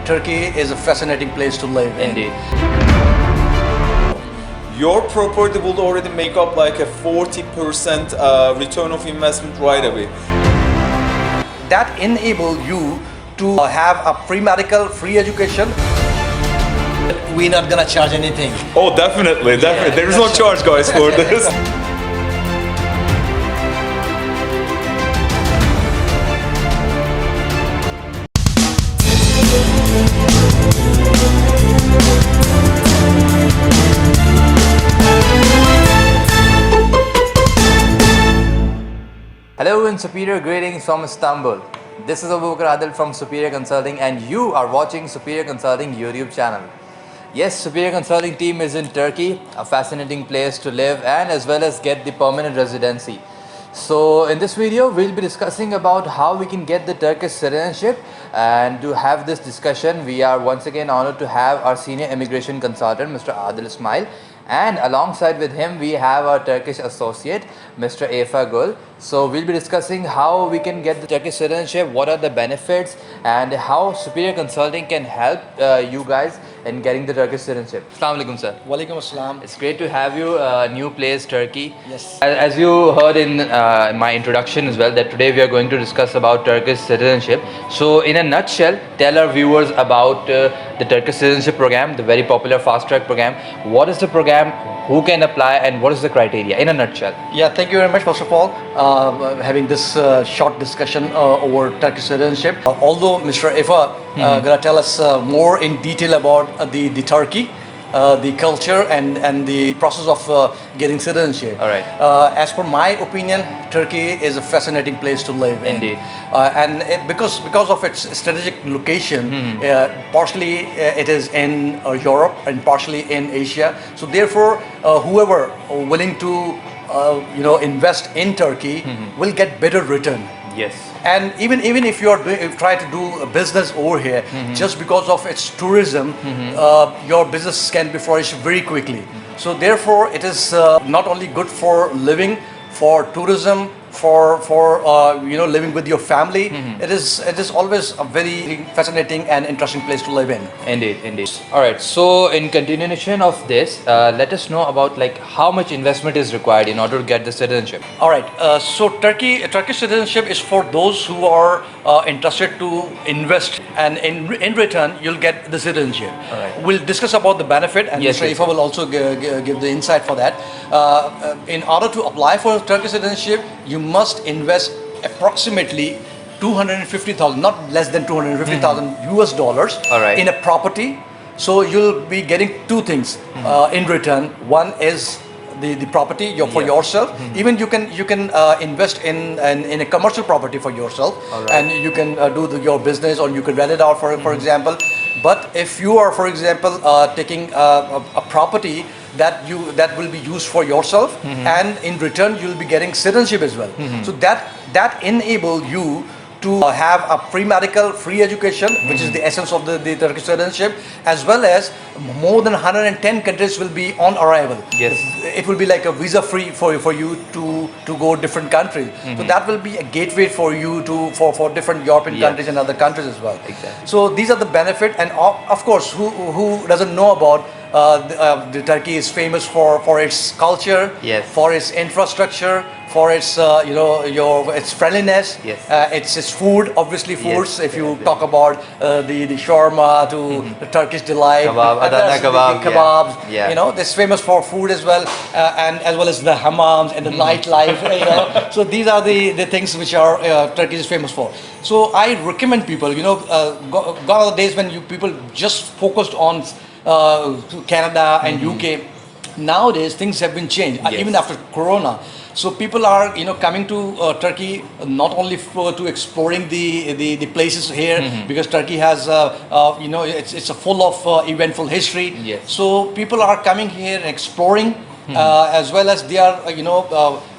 Turkey is a fascinating place to live in. Indeed. Your property will already make up like a 40% return of investment right away. That enable you to have a free medical, free education. We're not gonna charge anything. Oh, definitely. There is no charge, guys, for this. Hello and superior greetings from Istanbul. This is Adil from Superior Consulting and you are watching Superior Consulting YouTube channel. Yes, Superior Consulting team is in Turkey, a fascinating place to live and as well as get the permanent residency. So in this video, we'll be discussing about how we can get the Turkish citizenship, and to have this discussion, we are once again honored to have our senior immigration consultant, Mr. Adil Ismail, and alongside with him, we have our Turkish Associate Mr. Efe Gul. So we'll be discussing how we can get the Turkish citizenship, what are the benefits, and how Superior Consulting can help you guys in getting the Turkish citizenship. Assalamu alaikum, sir. Walaikum assalam. It's great to have you. New place, Turkey. Yes. As you heard in my introduction as well, that today we are going to discuss about Turkish citizenship. So in a nutshell, tell our viewers about the Turkish citizenship program, the very popular fast track program. What is the program? Who can apply and what is the criteria in a nutshell? Yeah, thank you very much first of all having this short discussion over Turkish citizenship. Although Mr. Efe gonna tell us more in detail about the Turkey, the culture and the process of getting citizenship. All right. As per my opinion, Turkey is a fascinating place to live in. Indeed. Because of its strategic location, partially it is in Europe and partially in Asia. So therefore, whoever willing to invest in Turkey will get better return. Yes. And even if you try to do a business over here, just because of its tourism, your business can be flourished very quickly. So therefore, it is not only good for living, for tourism, for living with your family. It is always a very fascinating and interesting place to live in. Indeed. All right. So in continuation of this, let us know about like how much investment is required in order to get the citizenship. All right. So Turkish citizenship is for those who are interested to invest, and in return you'll get the citizenship. All right. We'll discuss about the benefit, and Yes, Mr. yes, Efe will also give the insight for that. In order to apply for Turkish citizenship, you must invest approximately 250,000, not less than 250,000 US dollars All right. in a property. So you'll be getting two things in return. One is the property for yourself. Even you can invest in a commercial property for yourself, All right. and you can do your business, or you can rent it out for example. But if you are, for example, taking a property that will be used for yourself, and in return you'll be getting citizenship as well. So that enable you to have a free medical, free education, which is the essence of the Turkish citizenship, as well as more than 110 countries will be on arrival. Yes. It will be like a visa free for you to go different countries. So that will be a gateway for you for different European Yes. countries and other countries as well. Exactly. So these are the benefit, and of course, who doesn't know about the Turkey is famous for its culture, Yes. for its infrastructure, for its its friendliness, Yes. Its food, obviously foods. Yes, If you yes. talk about the shawarma to the Turkish delight, Kebab, and Adana there's kebab, the kebabs, yeah. It's famous for food as well, and as well as the hammams and the nightlife. So these are the things which are Turkey is famous for. So I recommend people, gone are the days when people just focused on Canada and UK. Nowadays things have been changed, Yes. even after Corona. So people are coming to Turkey not only to exploring the places here, because Turkey has it's a full of eventful history. Yes. So people are coming here and exploring, as well as they are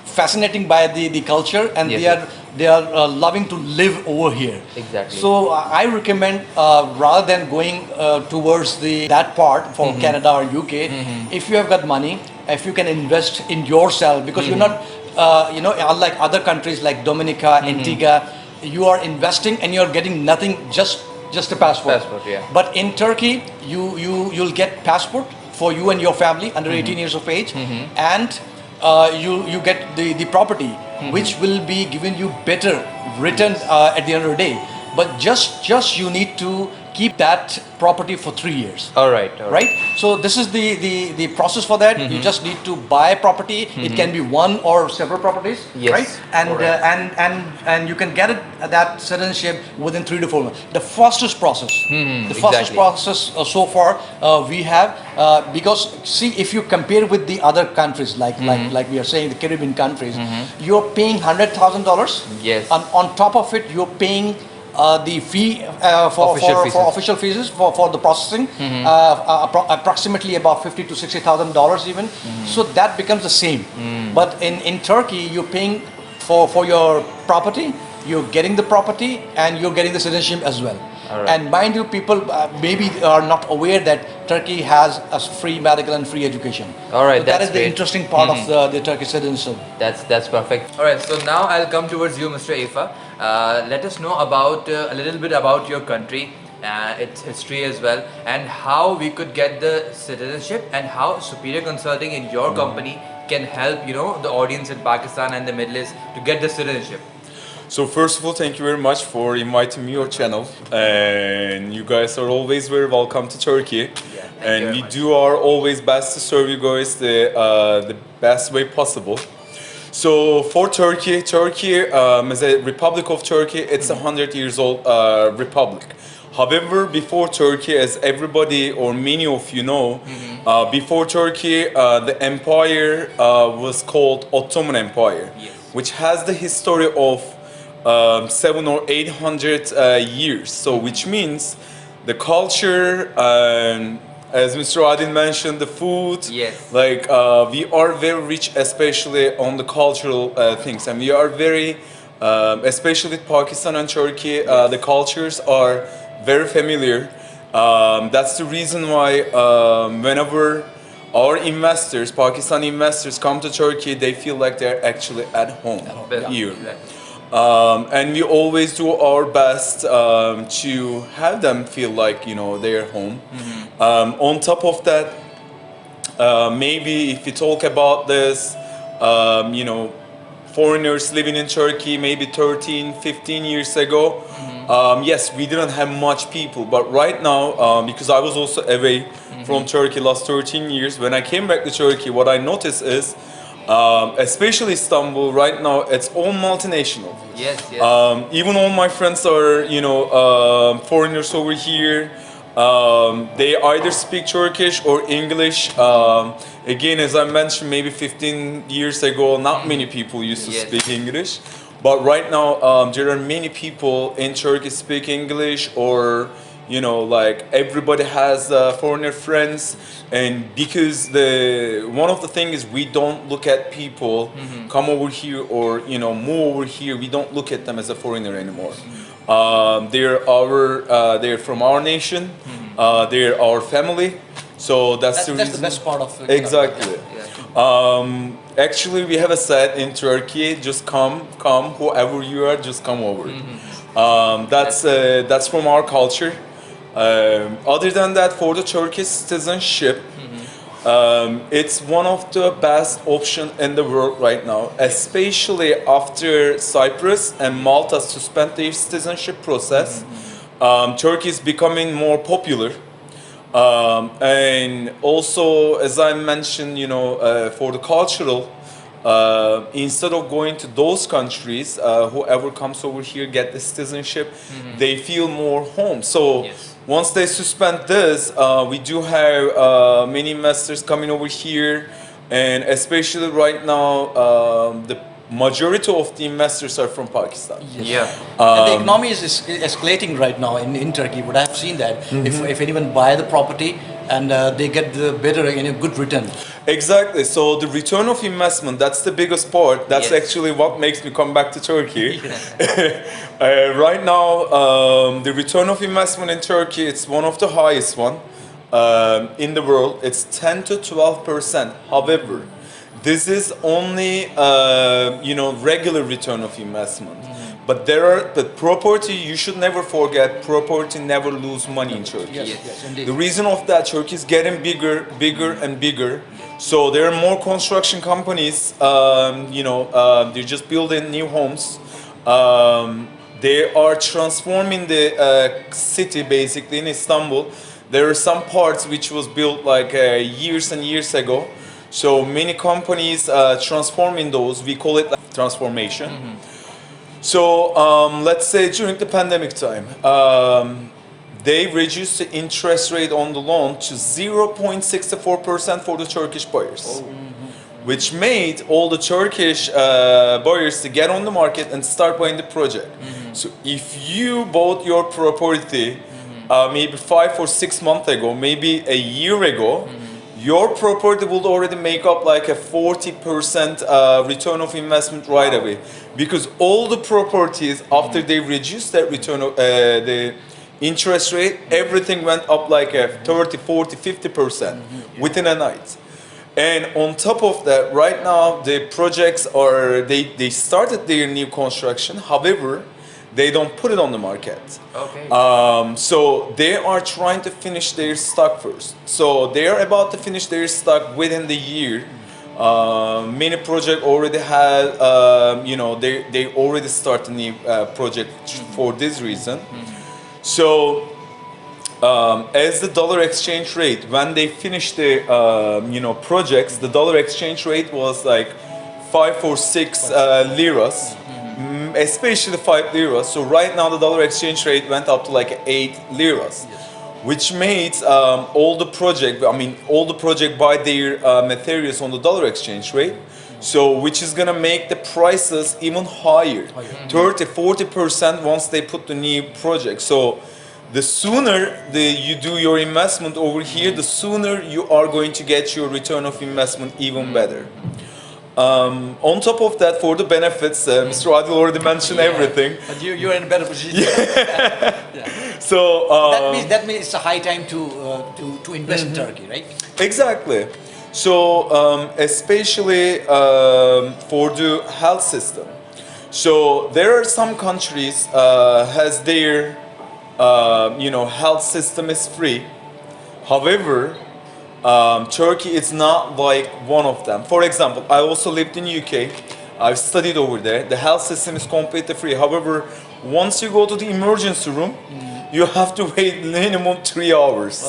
fascinating by the culture, and Yes, they are loving to live over here. Exactly. So I recommend rather than going towards that part for Canada or UK, if you have got money, if you can invest in yourself, because you're not unlike other countries like Dominica, Antigua, you are investing and you're getting nothing, just Just a passport. Passport, yeah. But in Turkey, you'll get passport for you and your family under 18 years of age, and you get the property, which will be given you better return at the end of the day. But just you need to keep that property for 3 years. All right. Right? So this is the process for that. You just need to buy property. It can be one or several properties, Yes. right? And you can get it that citizenship within 3 to 4 months. The fastest process. The fastest exactly. process so far we have, because see, if you compare with the other countries like we are saying the Caribbean countries, you're paying $100,000. Yes. And on top of it, you're paying the fee for official fees for the processing, approximately about $50,000 to $60,000 even. So that becomes the same. But in Turkey, you're paying for your property, you're getting the property, and you're getting the citizenship as well. Alright. And mind you, people maybe are not aware that Turkey has a free medical and free education. All right, So that that's is the great. interesting part of the Turkish citizenship. That's perfect. All right, so now I'll come towards you, Mr. Efe. Let us know about a little bit about your country, its history as well, and how we could get the citizenship, and how Superior Consulting in your company can help the audience in Pakistan and the Middle East to get the citizenship. So first of all, thank you very much for inviting me your channel, and you guys are always very welcome to Turkey. thank you And very we much. do our always best to serve you guys the best way possible. So for Turkey, as a Republic of Turkey, it's a 100 years old republic. However, before Turkey, as everybody or many of you know, before Turkey, the empire was called Ottoman Empire, Yes. which has the history of 700 or 800 years. So, which means the culture, as Mr. Adil mentioned, the food. Yes. Like we are very rich, especially on the cultural things, and we are very, especially Pakistan and Turkey, the cultures are very familiar. That's the reason why whenever our investors, Pakistani investors, come to Turkey, they feel like they're actually at home here. Exactly. And we always do our best to have them feel like they're home. On top of that, maybe if you talk about this, foreigners living in Turkey maybe 13, 15 years ago, yes, we didn't have much people. But right now, because I was also away from Turkey last 13 years, when I came back to Turkey, what I noticed is, especially Istanbul, right now, it's all multinational. Yes. Even all my friends are, foreigners over here. They either speak Turkish or English. Again, as I mentioned, maybe 15 years ago, not many people used to Yes. speak English. But right now, there are many people in Turkey speak English, or like everybody has foreigner friends. And because one of the things is, we don't look at people come over here or move over here. We don't look at them as a foreigner anymore. They're from our nation. They're our family. So that's the reason. That's the best part of it. Exactly. Actually, we have a saying in Turkey: just come, whoever you are, just come over. That's from our culture. Other than that, for the Turkish citizenship, it's one of the best options in the world right now, especially after Cyprus and Malta suspend their citizenship process. Turkey is becoming more popular. And also, as I mentioned, for the cultural, instead of going to those countries, whoever comes over here get the citizenship, they feel more home. So once they suspend this, we do have many investors coming over here, and especially right now, the majority of the investors are from Pakistan. Yeah. And the economy is escalating right now in Turkey. But I've seen that if anyone buy the property and they get the better and a good return. Exactly. So the return of investment, that's the biggest part. That's Yes. actually what makes me come back to Turkey. Right now, the return of investment in Turkey, it's one of the highest one in the world. It's 10 to 12%. However, this is only regular return of investment. But there are the property. You should never forget property never lose money in Turkey. Yes, indeed. The reason of that, Turkey is getting bigger, bigger and bigger. So there are more construction companies. They're just building new homes. They are transforming the city basically in Istanbul. There are some parts which was built like years and years ago. So many companies transforming those. We call it like transformation. So let's say during the pandemic time, they reduced the interest rate on the loan to 0.64% for the Turkish buyers, which made all the Turkish buyers to get on the market and start buying the project. So if you bought your property maybe 5 or 6 months ago, maybe a year ago, your property will already make up like a 40% return of investment right away, because all the properties after they reduced that return of the interest rate, everything went up like a 30, 40, 50% within a night. And on top of that, right now the projects are they started their new construction. However, they don't put it on the market. Okay. So they are trying to finish their stock first. So they are about to finish their stock within the year. Many projects already had, they already started a new project for this reason. So as the dollar exchange rate, when they finished the projects, the dollar exchange rate was like 5 or 6 liras. Especially 5 liras. So right now the dollar exchange rate went up to like 8 liras, which made all the project buy their materials on the dollar exchange rate. So which is gonna make the prices even higher, 30-40% once they put the new project. So the sooner you do your investment over here, the sooner you are going to get your return of investment even better. On top of that, for the benefits, Mr. Adil already mentioned everything. But you're in a better position. So that means it's a high time to invest in Turkey, right? exactly. So especially for the health system. So there are some countries has their health system is free. However, Turkey is not like one of them. For example, I also lived in UK. I've studied over there. The health system is completely free. However, once you go to the emergency room, you have to wait minimum 3 hours.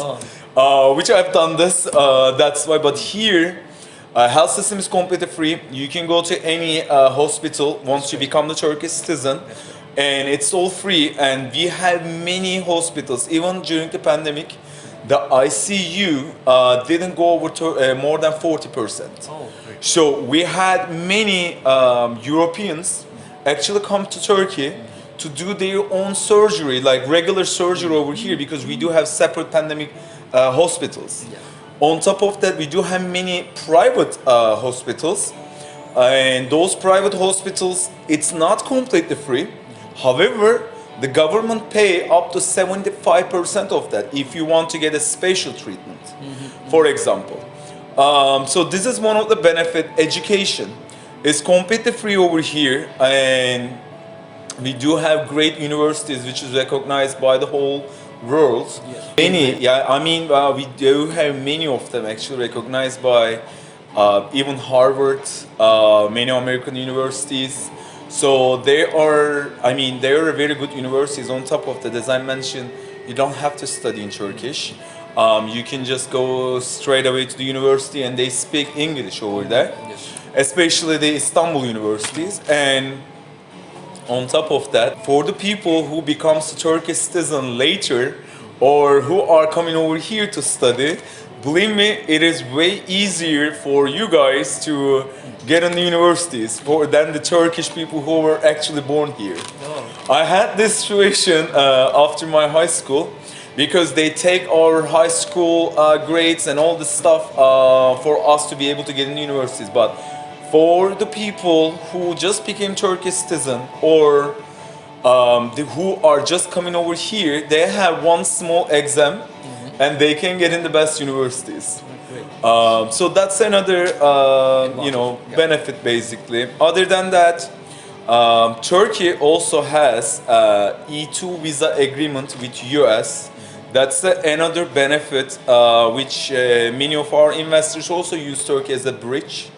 Which I've done this. That's why. But here, health system is completely free. You can go to any hospital once you become the Turkish citizen, and it's all free. And we have many hospitals, even during the pandemic. The ICU didn't go over to, more than 40%. So we had many Europeans actually come to Turkey to do their own surgery, like regular surgery over here, because we do have separate pandemic hospitals. On top of that, we do have many private hospitals, and those private hospitals, it's not completely free. However, the government pay up to 75% of that if you want to get a special treatment, for example. So this is one of the benefit. Education is completely free over here, and we do have great universities which is recognized by the whole world. Many, we do have many of them actually recognized by even Harvard, many American universities. So they are very good universities. On top of that, as I mentioned, you don't have to study in Turkish. You can just go straight away to the university and they speak English over there, especially the Istanbul universities. And on top of that, for the people who becomes a Turkish citizen later or who are coming over here to study, believe me, it is way easier for you guys to get in the universities than the Turkish people who were actually born here. I had this situation after my high school, because they take our high school grades and all this stuff for us to be able to get in universities. But for the people who just became Turkish citizen or who are just coming over here, they have one small exam and they can get in the best universities. So that's another benefit basically. Other than that, Turkey also has E2 visa agreement with US. That's another benefit which many of our investors also use Turkey as a bridge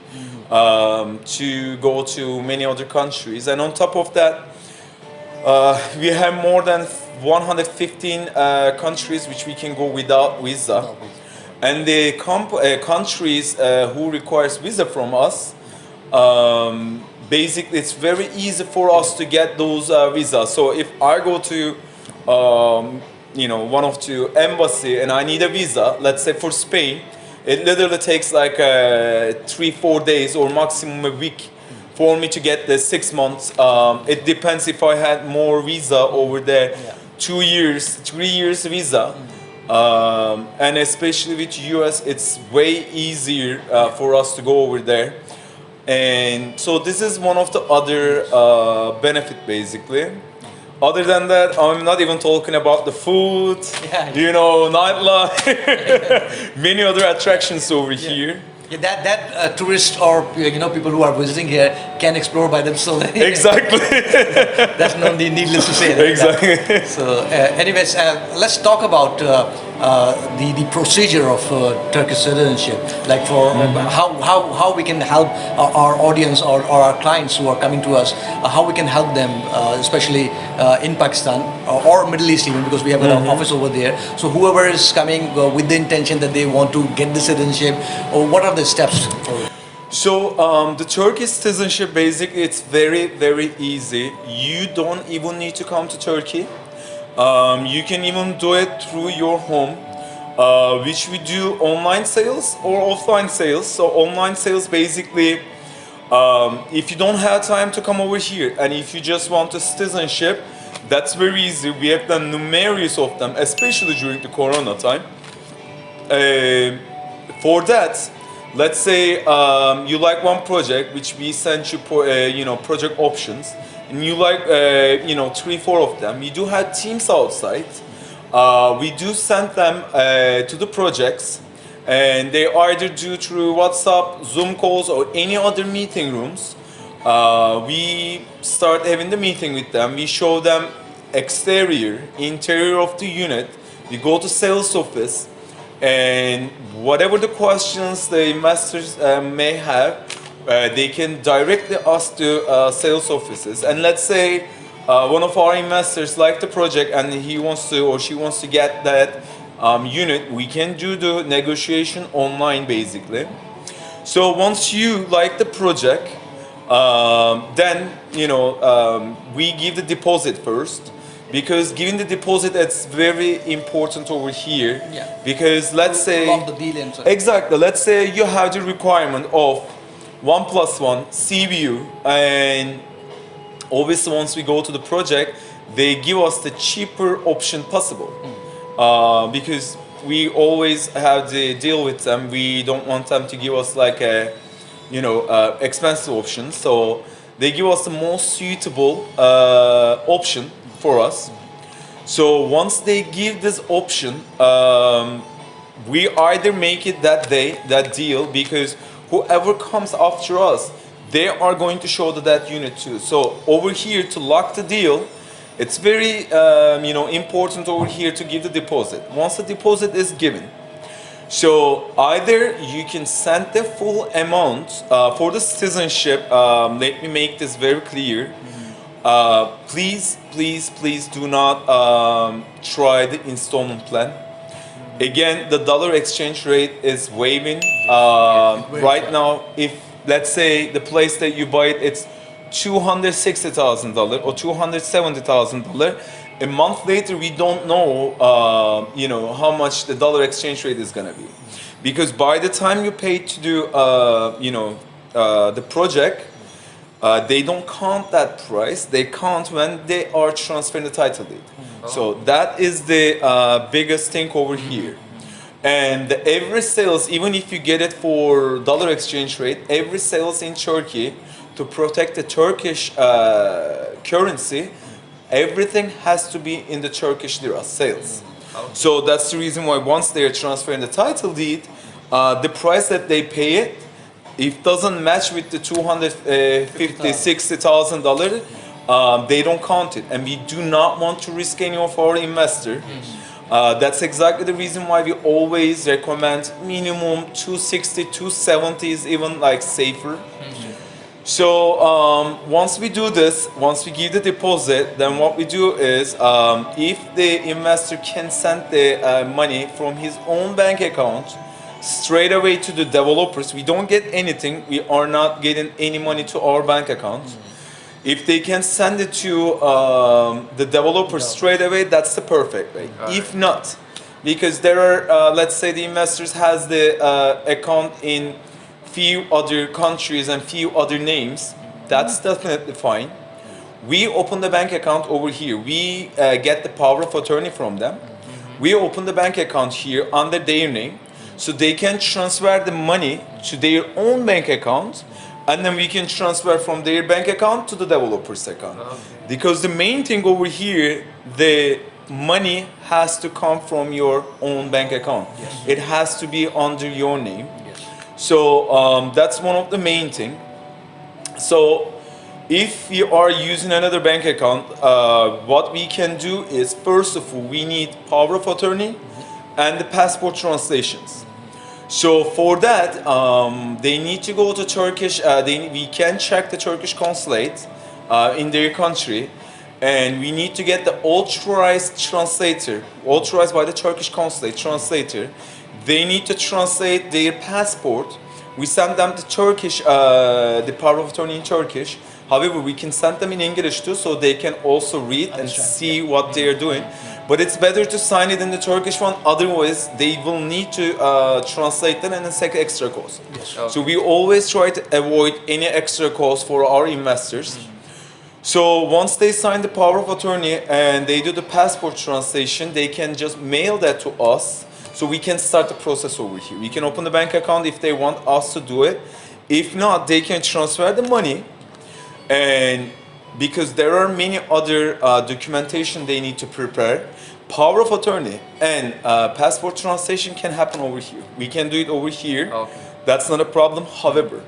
to go to many other countries. And on top of that, we have more than 115 countries which we can go without visa. And the countries who requires visa from us, basically it's very easy for us to get those visas. So if I go to one of the embassy and I need a visa, let's say for Spain, it literally takes like 3-4 days or maximum a week for me to get the 6 months. It depends if I had more visa over there, 2 years, 3 years visa. And especially with US, it's way easier for us to go over there. And so this is one of the other benefit basically. Other than that, I'm not even talking about the food, nightlife, many other attractions over here. Yeah, that tourists or people who are visiting here can explore by themselves. Exactly. That's no need, needless to say. Exactly. So, anyways, let's talk about the procedure of Turkish citizenship. Like for how we can help our audience or our clients who are coming to us. How we can help them, especially in Pakistan or Middle East even, because we have an office over there. So whoever is coming with the intention that they want to get the citizenship, or what are the steps? So the Turkish citizenship, basically, it's very, very easy. You don't even need to come to Turkey. You can even do it through your home, which we do online sales or offline sales. So online sales, basically, if you don't have time to come over here and if you just want a citizenship, that's very easy. We have done numerous of them, especially during the Corona time. For that, let's say you like one project, which we send you, project options, and you like, 3-4 of them. We do have teams outside. We do send them to the projects, and they either do through WhatsApp, Zoom calls, or any other meeting rooms. We start having the meeting with them. We show them exterior, interior of the unit. We go to sales office. And whatever the questions the investors may have, they can directly ask to sales offices. And let's say one of our investors like the project and he wants to or she wants to get that unit, we can do the negotiation online basically. So once you like the project, then we give the deposit first. Because giving the deposit, it's very important over here. Yeah. Because let's say the deal and so. exactly, let's say you have the requirement of 1+1 CBU, and obviously once we go to the project, they give us the cheaper option possible. Because we always have the deal with them. We don't want them to give us like a expensive option. So they give us the most suitable option for us. So once they give this option, we either make it that day, that deal, because whoever comes after us, they are going to show that unit too. So over here to lock the deal, it's very important over here to give the deposit. Once the deposit is given, so either you can send the full amount for the citizenship. Let me make this very clear. Please do not try the installment plan. Again, the dollar exchange rate is waiving. Right now, if let's say the place that you buy it, it's $260,000 or $270,000. A month later, we don't know, how much the dollar exchange rate is gonna be, because by the time you pay to do, the project. They don't count that price. They count when they are transferring the title deed. So that is the biggest thing over here. And every sales, even if you get it for dollar exchange rate, every sales in Turkey, to protect the Turkish currency, everything has to be in the Turkish lira sales. So that's the reason why once they are transferring the title deed, the price that they pay it, if doesn't match with the $250,000-$60,000, they don't count it, and we do not want to risk any of our investor. That's exactly the reason why we always recommend minimum 260, 270 is even like safer. So once we do this, once we give the deposit, then what we do is if the investor can send the money from his own bank account straight away to the developers, we don't get anything, we are not getting any money to our bank account. If they can send it to the developers straight away, that's the perfect way. If not, because there are, let's say the investors has the account in few other countries and few other names, that's definitely fine. We open the bank account over here. We get the power of attorney from them. We open the bank account here under their name, so they can transfer the money to their own bank account, and then we can transfer from their bank account to the developer's account. Because the main thing over here, the money has to come from your own bank account. It has to be under your name. So that's one of the main thing. So if you are using another bank account, what we can do is, first of all, we need power of attorney and the passport translations. So for that, they need to go to Turkish, we can check the Turkish consulate in their country, and we need to get the authorized translator, authorized by the Turkish consulate translator. They need to translate their passport. We send them the Turkish, the power of attorney in Turkish. However, we can send them in English too, so they can also read and see what they are doing. But it's better to sign it in the Turkish one, otherwise they will need to translate them and then take extra cost. So we always try to avoid any extra cost for our investors. So once they sign the power of attorney and they do the passport translation, they can just mail that to us. So we can start the process over here. We can open the bank account if they want us to do it. If not, they can transfer the money. And because there are many other documentation they need to prepare, power of attorney and passport translation can happen over here. We can do it over here. That's not a problem. However,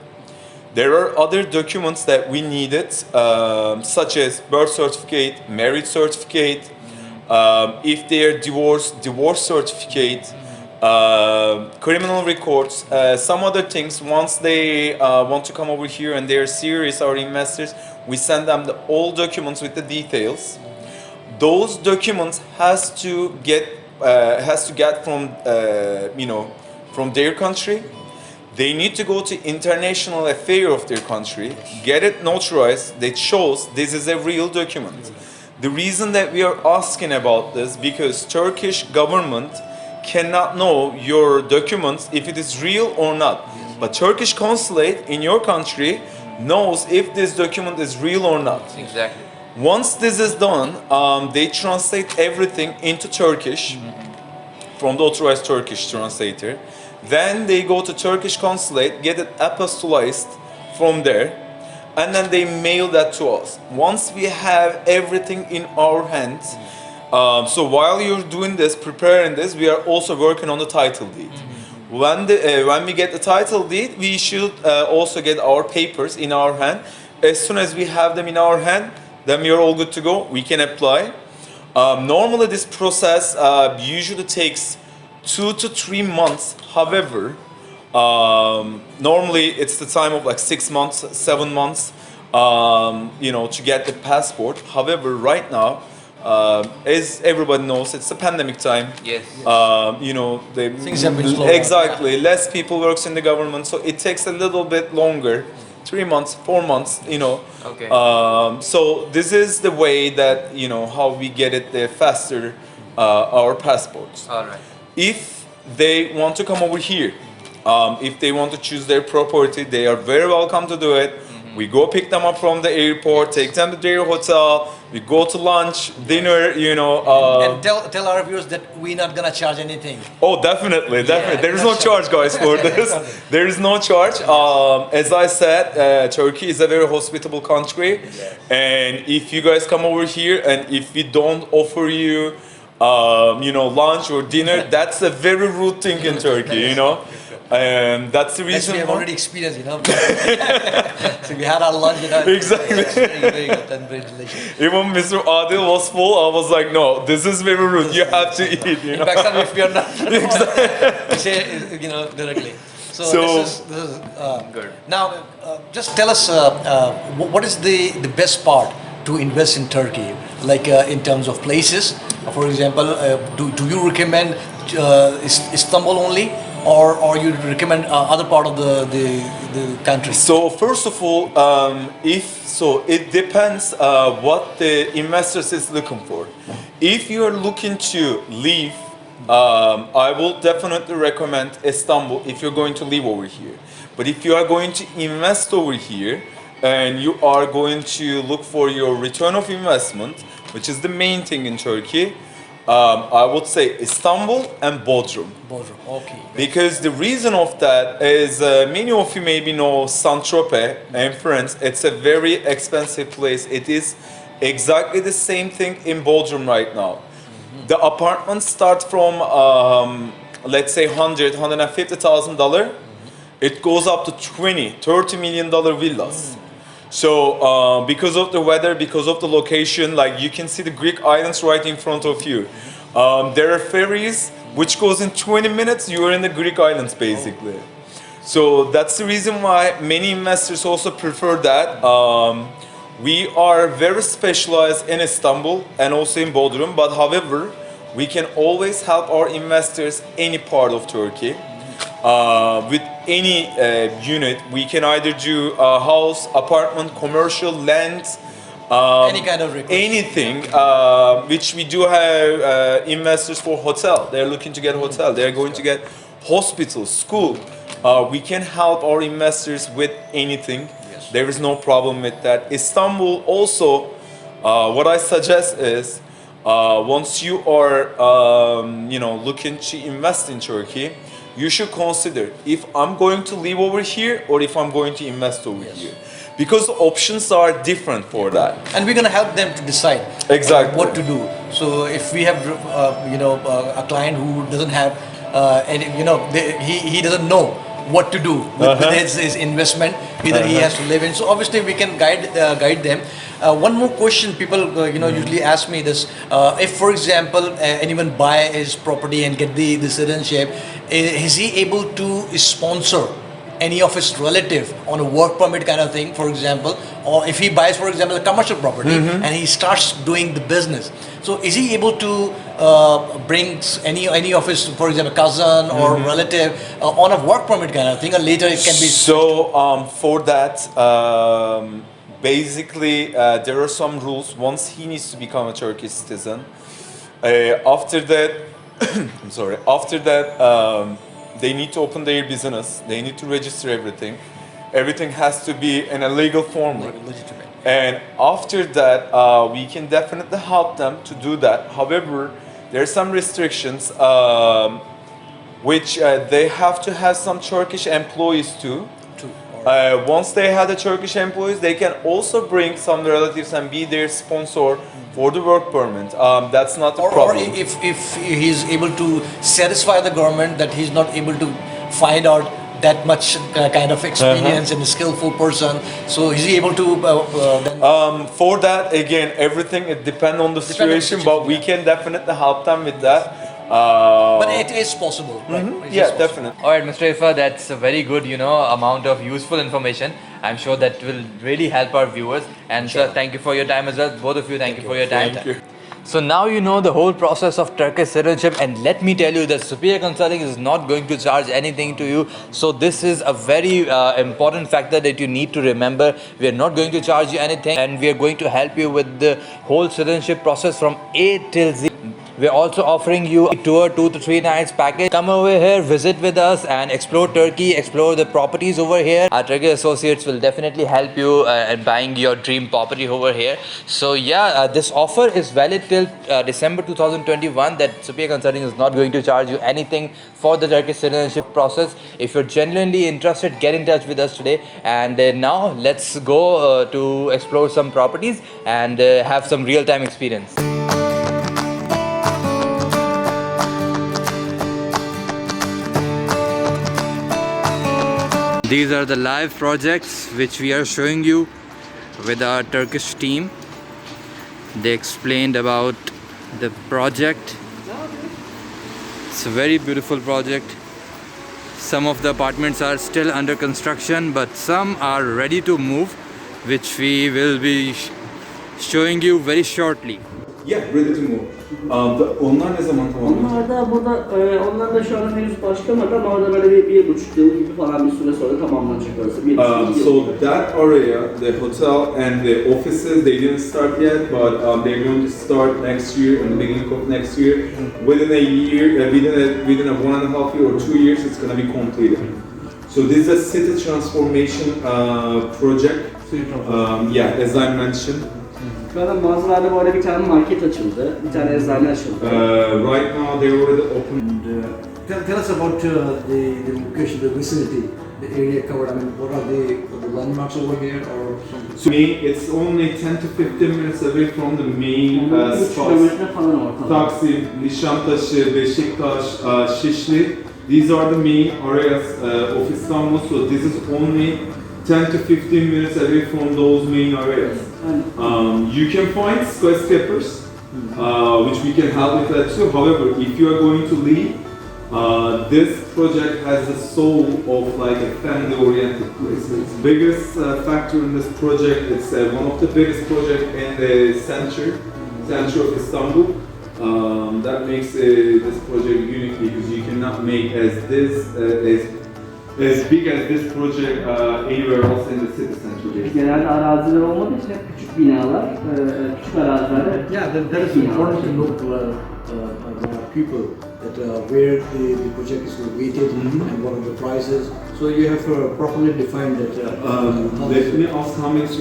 there are other documents that we needed, such as birth certificate, marriage certificate, if they are divorced, divorce certificate, criminal records, some other things. Once they want to come over here and they are serious, our investors, we send them the all documents with the details. Those documents has to get from from their country. They need to go to international affair of their country, get it notarized. That shows this is a real document. The reason that we are asking about this, because Turkish government cannot know your documents if it is real or not. But Turkish consulate in your country knows if this document is real or not. Exactly. Once this is done, they translate everything into Turkish from the authorized Turkish translator. Then they go to Turkish consulate, get it apostolized from there, and then they mail that to us. Once we have everything in our hands, so while you're doing this, preparing this, we are also working on the title deed. When we get the title deed, we should also get our papers in our hand. As soon as we have them in our hand, then we are all good to go. We can apply. Normally, this process usually takes 2 to 3 months. However, normally it's the time of like 6 months, 7 months, to get the passport. However, right now, as everybody knows, it's a pandemic time. Yes. Things have been slow. Exactly. Less people works in the government, so it takes a little bit longer. 3 months, 4 months, Okay. So this is the way that, how we get it the faster, our passports. All right. If they want to come over here, if they want to choose their property, they are very welcome to do it. We go pick them up from the airport, take them to their hotel, we go to lunch, dinner, And tell our viewers that we're not gonna charge anything. Oh, definitely. There is no charge, guys, for this. There is no charge. As I said, Turkey is a very hospitable country, and if you guys come over here and if we don't offer you, lunch or dinner, that's a very rude thing in Turkey, That's the Yes, reason we have why- already experienced, you know. So we had our lunch, you know. Exactly. It's very good and very delicious. Even Mr. Adil was full. I was like, no, this is very rude. You have to eat. You In know. Pakistan, if we are not, we say, you know, directly. So this is Good. Now, just tell us what is the best part to invest in Turkey, like in terms of places. For example, do you recommend Istanbul only, or you recommend other part of the country? So first of all, it depends what the investors is looking for. If you are looking to live, I will definitely recommend Istanbul if you're going to live over here. But if you are going to invest over here and you are going to look for your return of investment, which is the main thing in Turkey, I would say Istanbul and Bodrum. Bodrum, okay. Because the reason of that is many of you maybe know Saint-Tropez in France. It's a very expensive place. It is exactly the same thing in Bodrum right now. The apartments start from let's say $150,000. It goes up to $20-30 million villas. So because of the weather, because of the location, like you can see the Greek islands right in front of you. There are ferries which goes in 20 minutes, you are in the Greek islands basically. So that's the reason why many investors also prefer that. We are very specialized in Istanbul and also in Bodrum, but however, we can always help our investors any part of Turkey. With any unit, we can either do a house, apartment, commercial, land, Any kind of request. anything. Which we do have investors for hotel. They're looking to get a hotel. They're going to get hospital, school. We can help our investors with anything. Yes. There is no problem with that. Istanbul also, what I suggest is, once you are, looking to invest in Turkey, you should consider if I'm going to live over here or if I'm going to invest over here. Because the options are different for that. And we're gonna help them to decide Exactly. what to do. So if we have, a client who doesn't have, he doesn't know what to do with his investment, either he has to live in. So obviously we can guide them. One more question people usually ask me this: if, for example, anyone buy his property and get the citizenship, is he able to sponsor any of his relative on a work permit kind of thing, for example, or if he buys, for example, a commercial property and he starts doing the business, so is he able to bring any of his, for example, cousin or relative on a work permit kind of thing, or later it can be? So for that, basically there are some rules. Once he needs to become a Turkish citizen, after that, I'm sorry. After that, they need to open their business. They need to register everything. Everything has to be in a legal form. Legitimate. And after that, we can definitely help them to do that. However, there are some restrictions, which they have to have some Turkish employees too. Once they have the Turkish employees, they can also bring some relatives and be their sponsor for the work permit. That's not a Or problem. if he's able to satisfy the government that he's not able to find out that much kind of experience and a skillful person, so is he able to then? For that, again, everything it depends on the situation, but we can definitely help them with that. But it is possible, right? It is Yeah, possible. definitely. All right, Mr. Ifa, that's a very good, amount of useful information. I'm sure that will really help our viewers. And sir, thank you for your time as well. Both of you, thank you for your time. Thank you. So now you know the whole process of Turkish citizenship, and let me tell you that Superior Consulting is not going to charge anything to you. So this is a very important factor that you need to remember. We are not going to charge you anything, and we are going to help you with the whole citizenship process from A till Z. We're also offering you a tour 2 to 3 nights package. Come over here, visit with us and explore Turkey, explore the properties over here. Our Turkish Associates will definitely help you in buying your dream property over here. So yeah, this offer is valid till December 2021, that Superior Consulting is not going to charge you anything for the Turkish citizenship process. If you're genuinely interested, get in touch with us today. And now let's go to explore some properties and have some real-time experience. These are the live projects which we are showing you with our Turkish team. They explained about the project. It's a very beautiful project. Some of the apartments are still under construction, but some are ready to move, which we will be showing you very shortly. Yeah, ready to move. Onlar ne zaman tamamlanacak? Onlar da burada, onlar da şu an henüz başlamadı ama orada böyle bir buçuk yıl gibi falan bir süre sonra tamamlanacak orası. Bir yıl. So that area, the hotel and the offices, they didn't start yet, but they're going to start next year, in the beginning of next year. Within a year, within a 1.5 year or 2 years, it's going to be completed. So this is a city transformation project. Yeah, as I mentioned. Şu anda mağazalarda böyle bir tane market açıldı, bir tane eczane açıldı. Right now they already open. And, tell us about the location, the vicinity, the area covered. I mean, what are the landmarks over here or something? So it's only 10 to 15 minutes away from the main 3 spots. kilometre falan ortalama. Taksim, Nişantaşı, Beşiktaş, Şişli. These are the main areas of Istanbul. So this is only 10 to 15 minutes away from those main areas. You can find skyscrapers, which we can help with that too. However, if you are going to leave, this project has the soul of like a family-oriented place. Its biggest factor in this project, it's one of the biggest projects in the center of Istanbul. That makes this project unique because you cannot make as big as this project anywhere else in the city center. Genelde araziler olmadığı için hep küçük binalar, küçük arazilerde. Yeah, that is important to know people that where the project is located and what are the prices. So you have properly defined that. Let me ask how much,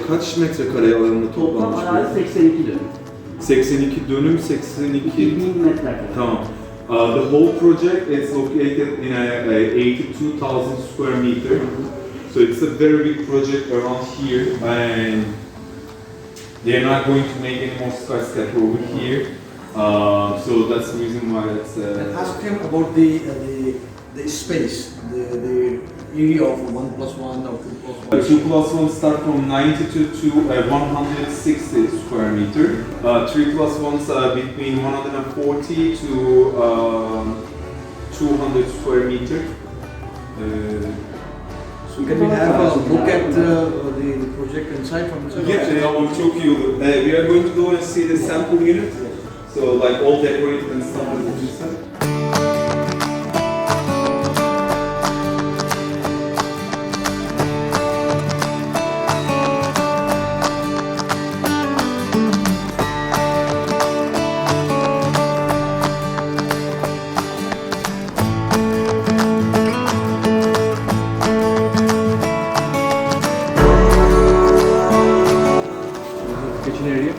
kaç metrekare alanında Toplam toplanmış? arazi 82 dönüm. 82 dönüm, 82. 2000 metrekare. Tamam. The whole project is located in a 82,000 square meter. So it's a very big project around here, and they're not going to make any more skyscraper over here. So that's the reason why it's. Ask him about the space, the area of 1+1 or 2+1. 2+1 start from 92 to 160 square meter. 3+1s between 140 to 200 square meter. So can we have a look at the project inside from inside? Yeah, I will show you. We are going to go and see the sample unit. So like all decorated and stuff like that. Kitchen area.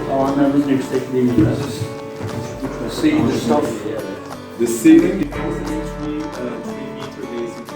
Tavanlarımız yüksekliği biraz. See the stuff. The ceiling is 3 meter basically.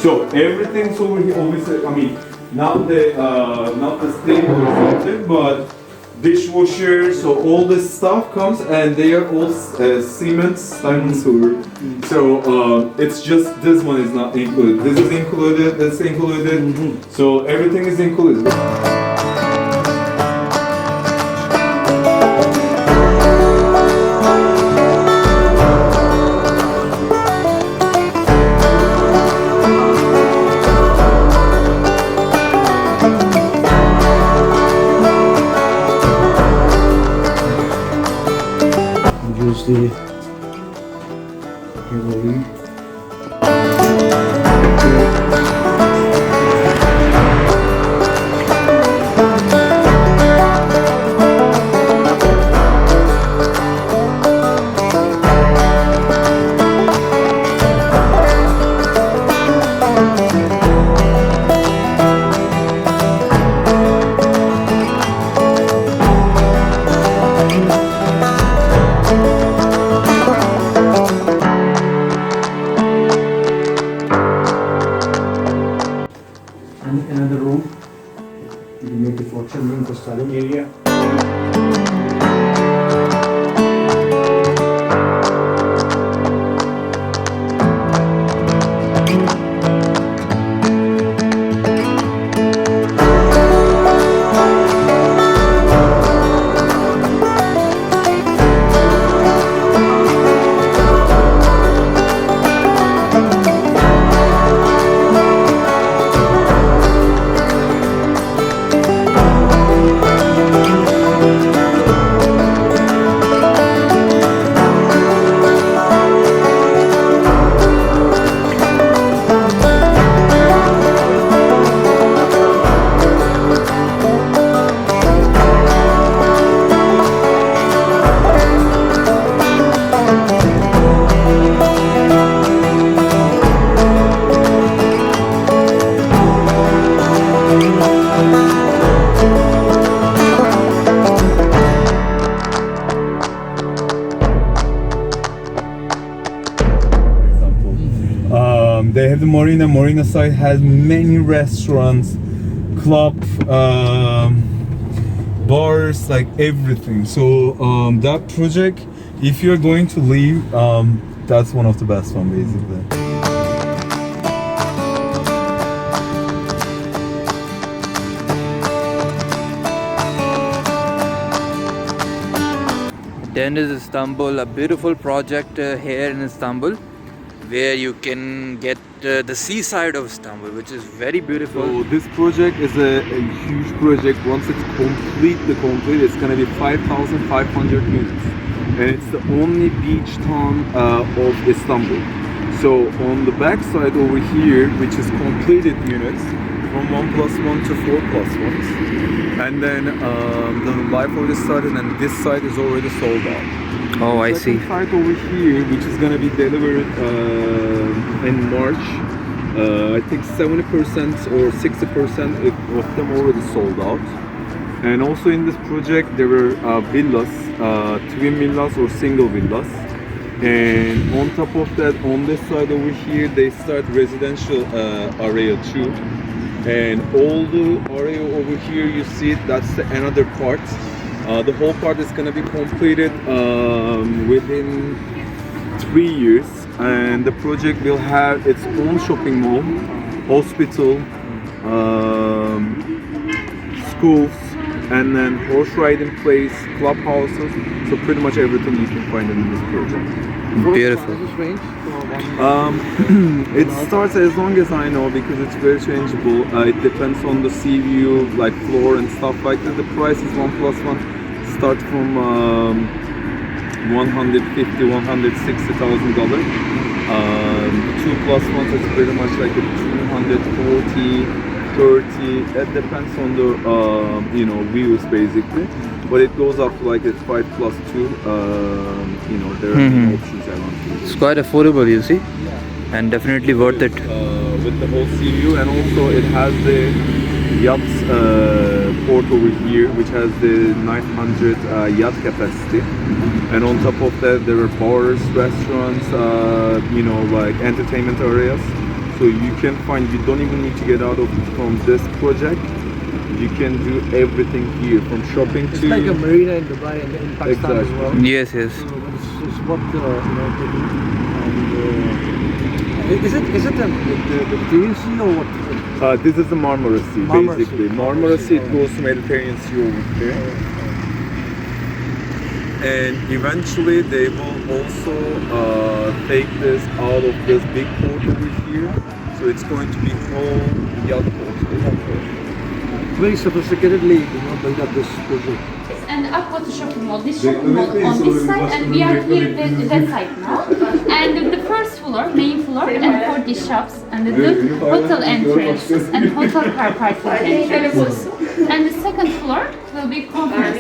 So everything's over here. Obviously, I mean, not the stable or something, but dishwasher. So all this stuff comes, and they are all cement, diamond silver. So it's just this one is not included. This is included. That's included. So everything is included. Use the gallery. they have the marina. Marina side has many restaurants, club, bars, like everything. So that project, if you're going to leave, that's one of the best one basically. Then is Istanbul, a beautiful project here in Istanbul, where you can get the seaside of Istanbul, which is very beautiful. So this project is a huge project. Once it's complete, it's gonna be 5,500 units, and it's the only beach town of Istanbul. So on the back side over here, which is completed units, from 1+1 to 4+1s, and then the life already started, and this side is already sold out. Oh, I see. Second side over here, which is gonna be delivered in March. I think 70% or 60% of them already sold out. And also in this project, there were villas, twin villas or single villas. And on top of that, on this side over here, they start residential area too. And all the area over here, you see, that's another part. The whole part is going to be completed within 3 years, and the project will have its own shopping mall, hospital, schools, and then horse riding place, clubhouses. So pretty much everything you can find in this project. Beautiful. It starts, as long as I know, because it's very changeable. It depends on the sea view, like floor and stuff like that. The price is 1+1 start from $150,000–160,000. 2+1 is pretty much like a 240, 30. That depends on the views basically. But it goes up to like a 5+2. There are many options around. It's quite affordable, you see, and definitely worth it. With the whole sea view, and also it has the yacht port over here, which has the 900 yacht capacity. And on top of that, there are bars, restaurants, like entertainment areas. So you can find, you don't even need to get out from this project. You can do everything here, from shopping It's to... like a marina in Dubai and in Pakistan as well. Yes, yes. So it's what is it the Mediterranean Sea or what? This is the Marmara Sea, Marmara basically. Sea. Marmara Sea, it goes to Mediterranean Sea over there. And eventually they will also take this out of this big port over here. So it's going to be whole yacht port. Very sophisticatedly, build up this project. And Aquatic shopping mall, this shopping mall on this side, and we are here at that side now. And the first floor, main floor, and for the shops, and the hotel entrances, and hotel car parking entrances. And the second floor will be conference,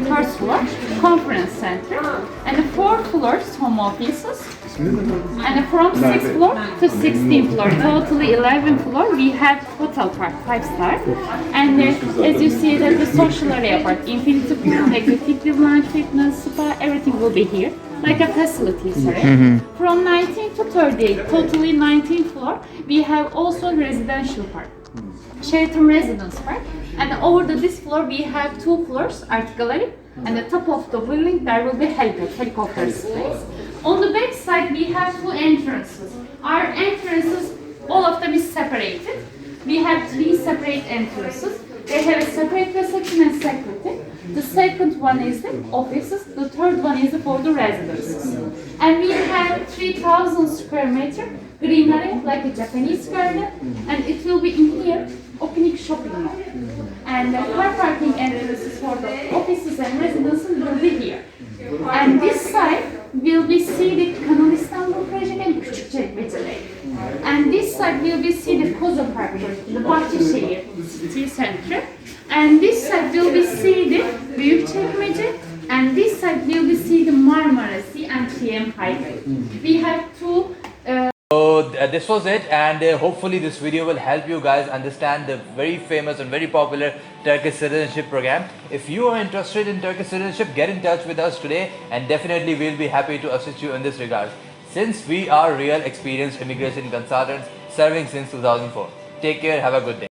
first floor, conference center, and the fourth floors, home offices. And from 6th floor to 16th floor, totally 11 floor, we have hotel part, 5-star. And as you see, there's the social area part, infinity pool, executive lounge, fitness, spa, everything will be here, like a facilities area. From 19 to 38, totally 19th floor, we have also residential part, Sheraton Residence Park. And over this floor, we have 2 floors, art gallery, and the top of the building, there will be helicopter space. On the back side, we have 2 entrances. Our entrances, all of them is separated. We have 3 separate entrances. They have a separate reception and security. The second one is the offices. The third one is for the residences. And we have 3,000 square meter green area, like a Japanese garden. And it will be in here, opening shopping mall. And the car parking areas for the offices and residences will be here. And this side will be see the Kanal Istanbul project and Küçükçekmece. And this side will be see the Koza Park project, the Bahçeşehir city center. And this side will be see the Büyükçekmece. And this side will be see the Marmara Sea and TM Highway. We have 2 So this was it, and hopefully this video will help you guys understand the very famous and very popular Turkish citizenship program. If you are interested in Turkish citizenship, get in touch with us today, and definitely we'll be happy to assist you in this regard. since we are real experienced immigration consultants serving since 2004. Take care, have a good day.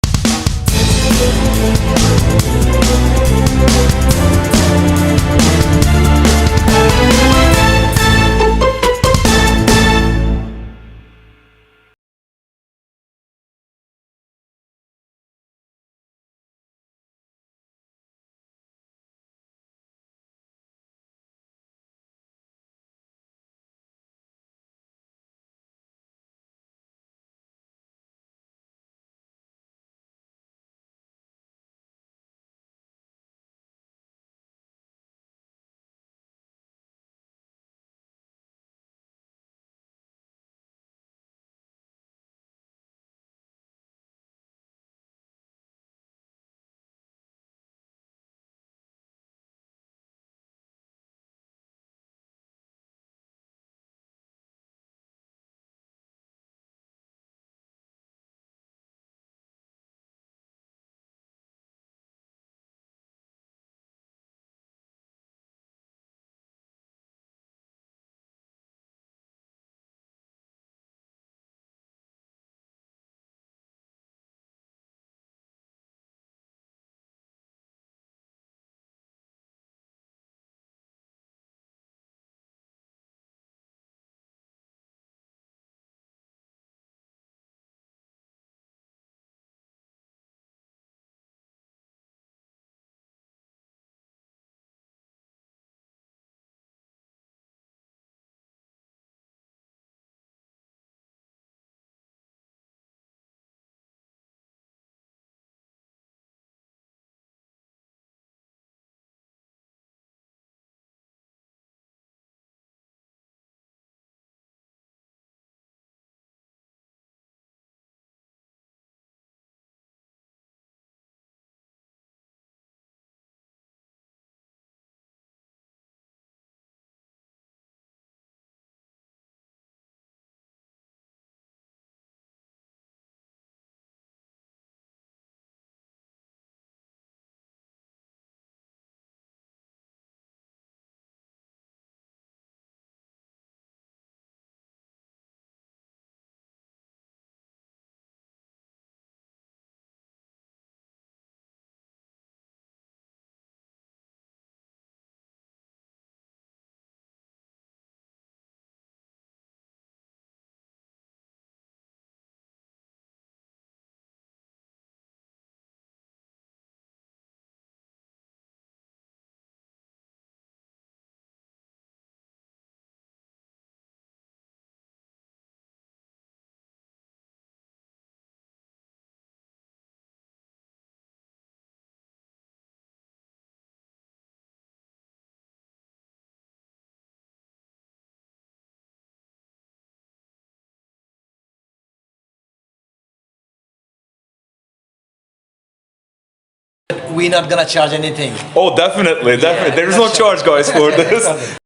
We're not gonna charge anything. Oh, definitely. There is no charge, guys, for this.